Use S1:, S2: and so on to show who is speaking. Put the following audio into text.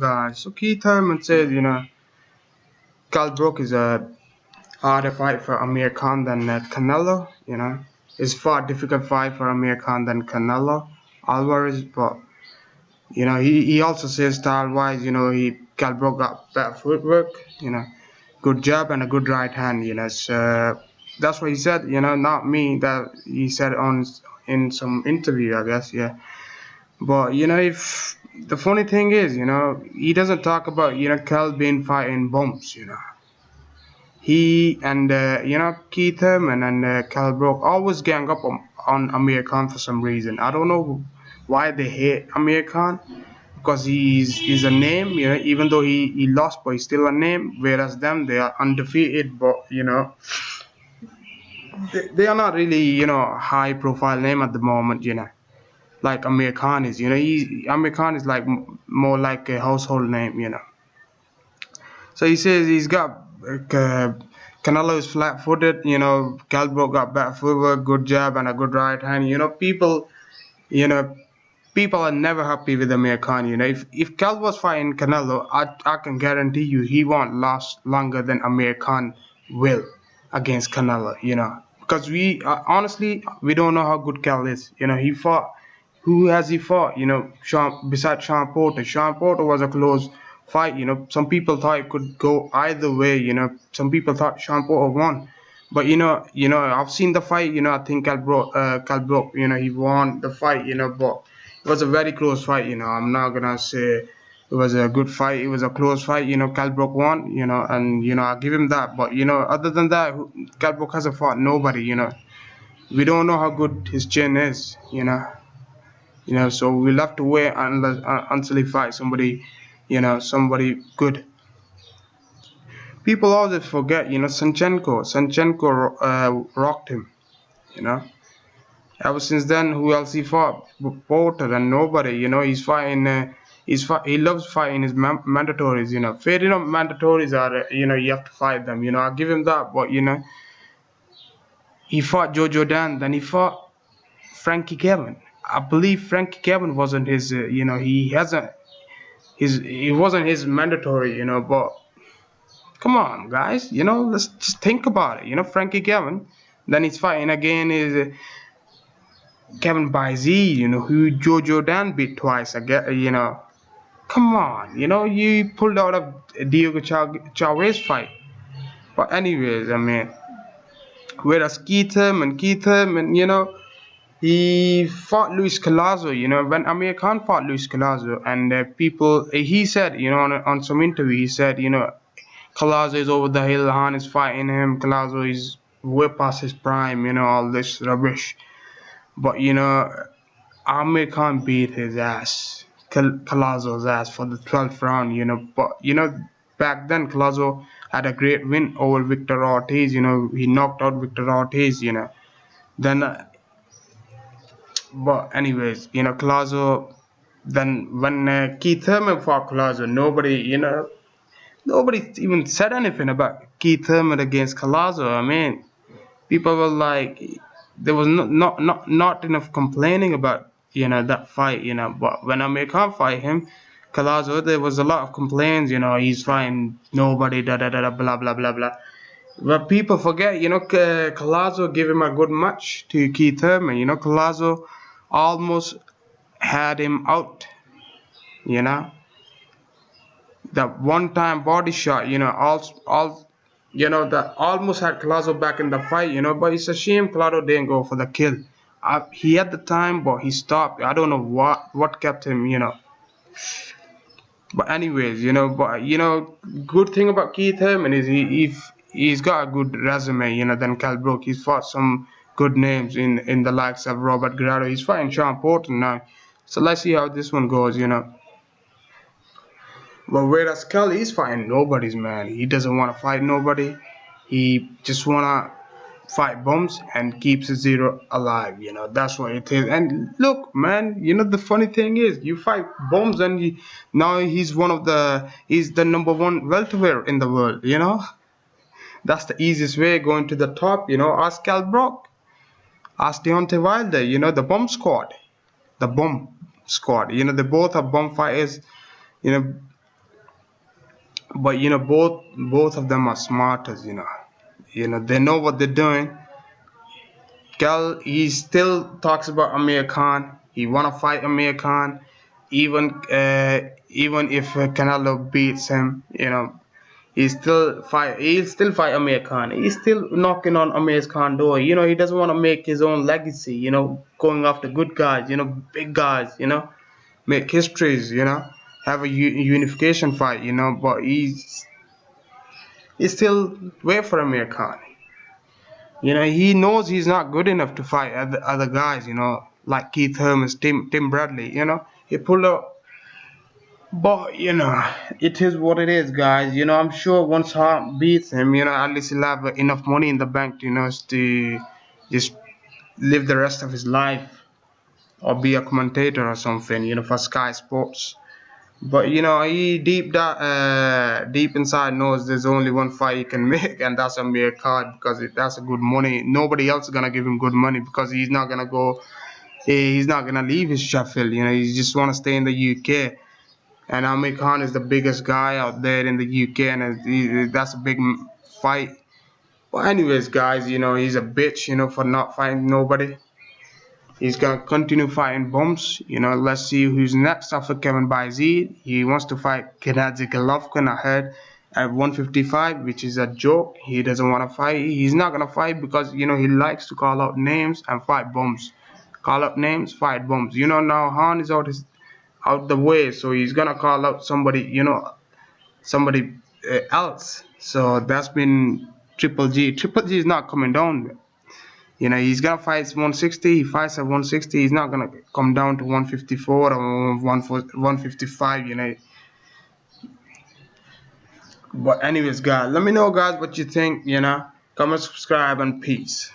S1: guys? So Keith Thurman says, Kell Brook is a harder fight for Amir Khan than Canelo. It's far difficult fight for Amir Khan than Canelo Alvarez. But he also says style-wise, he Kell Brook got better footwork. Good jab and a good right hand. So that's what he said. Not me. That he said on in some interview, I guess. Yeah. But if the funny thing is, he doesn't talk about Kell being fighting bumps. He and Keith Thurman and Kell Brook always gang up on Amir Khan for some reason. I don't know why they hate Amir Khan because he's a name. Even though he lost, but he's still a name. Whereas them, they are undefeated, but they are not really high profile name at the moment. Like Amir Khan is. Amir Khan is like more like a household name. So he says he's got Canelo is flat-footed. Kell Brook got better footwork, good jab, and a good right hand. You know, people are never happy with Amir Khan. If Kell was fighting Canelo, I can guarantee you he won't last longer than Amir Khan will against Canelo. Because we honestly we don't know how good Kell is. He fought. Who has he fought? Besides Sean Porter. Sean Porter was a close fight. Some people thought it could go either way. Some people thought Sean Porter won. But I've seen the fight. I think Kell Brook, he won the fight. But it was a very close fight. I'm not gonna say it was a good fight. It was a close fight. Kell Brook won. And I'll give him that. But other than that, Kell Brook hasn't fought nobody. We don't know how good his chin is. So we'll have to wait until he fights somebody, somebody good. People always forget, Sanchenko rocked him, you know. Ever since then, who else he fought? Porter and nobody, he's fighting. He loves fighting his mandatories, Fair enough, mandatories are, you have to fight them, I'll give him that. But he fought Jojo Dan, then he fought Frankie Kevin. I believe Frankie Kevin wasn't his, he hasn't it wasn't his mandatory, but come on, guys, let's just think about it. Frankie Kevin, then he's fighting again is Kevin Byzee, who Jojo Dan beat twice. I get, come on, you pulled out of Diego Chavez fight. But anyways, I mean, whereas Keith Thurman, he fought Luis Collazo, when Amir Khan fought Luis Collazo, and he said, on some interview, he said, Collazo is over the hill, Khan is fighting him, Collazo is way past his prime, all this rubbish. But, Amir Khan beat his ass, Collazo's ass for the 12th round, but, back then Collazo had a great win over Victor Ortiz, he knocked out Victor Ortiz, then but anyways, Collazo. Then when Keith Thurman fought Collazo, nobody even said anything about Keith Thurman against Collazo. I mean, people were like, there was not enough complaining about that fight. But when Amir Khan fight him, Collazo, there was a lot of complaints. He's fighting nobody, da da da da, blah blah blah blah. But people forget, Collazo gave him a good match to Keith Thurman. Collazo almost had him out, that one-time body shot, that almost had Collazo back in the fight, but it's a shame Collazo didn't go for the kill. He had the time, but he stopped. I don't know what kept him, But anyways, good thing about Keith Thurman is he's got a good resume, than Kell Brook. He's fought some good names in the likes of Robert Guerrero. He's fighting Sean Porter now. So let's see how this one goes, But whereas Kelly is fighting nobody's, man. He doesn't want to fight nobody. He just wanna fight bums and keeps a zero alive. That's what it is. And look, man, the funny thing is, you fight bums and now he's the number one welterweight in the world. That's the easiest way going to the top. Ask Kell Brook, ask Deontay Wilder. The bomb squad, the bomb squad. They both are bomb fighters. But both of them are smarters. They know what they're doing. Kell, he still talks about Amir Khan. He wanna fight Amir Khan, even if Canelo beats him. He'll still fight Amir Khan. He's still knocking on Amir Khan's door. He doesn't want to make his own legacy. Going after good guys. Big guys. Make histories. Have a unification fight. But he's still wait for Amir Khan. He knows he's not good enough to fight other guys, like Keith Thurman, Tim Bradley, he pulled up. But, it is what it is, guys. I'm sure once Hart beats him, at least he'll have enough money in the bank, to just live the rest of his life or be a commentator or something, for Sky Sports. But he deep inside knows there's only one fight he can make, and that's a mere card because that's a good money. Nobody else is gonna give him good money because he's not gonna go. He's not gonna leave his Sheffield. He just wanna stay in the UK. And Amir Khan is the biggest guy out there in the UK, and that's a big fight. But anyways, guys, he's a bitch. For not fighting nobody. He's gonna continue fighting bumps. Let's see who's next after Kevin Bayezid. He wants to fight Gennady Golovkin, I heard, at 155, which is a joke. He doesn't want to fight. He's not gonna fight because he likes to call out names and fight bumps. Call up names, fight bumps. Now Han is out the way, so he's gonna call out somebody. Somebody else. So that's been Triple G. Triple G is not coming down. He's gonna fight 160. He fights at 160. He's not gonna come down to 154 or 155. But anyways, guys, let me know, guys, what you think. Comment, subscribe, and peace.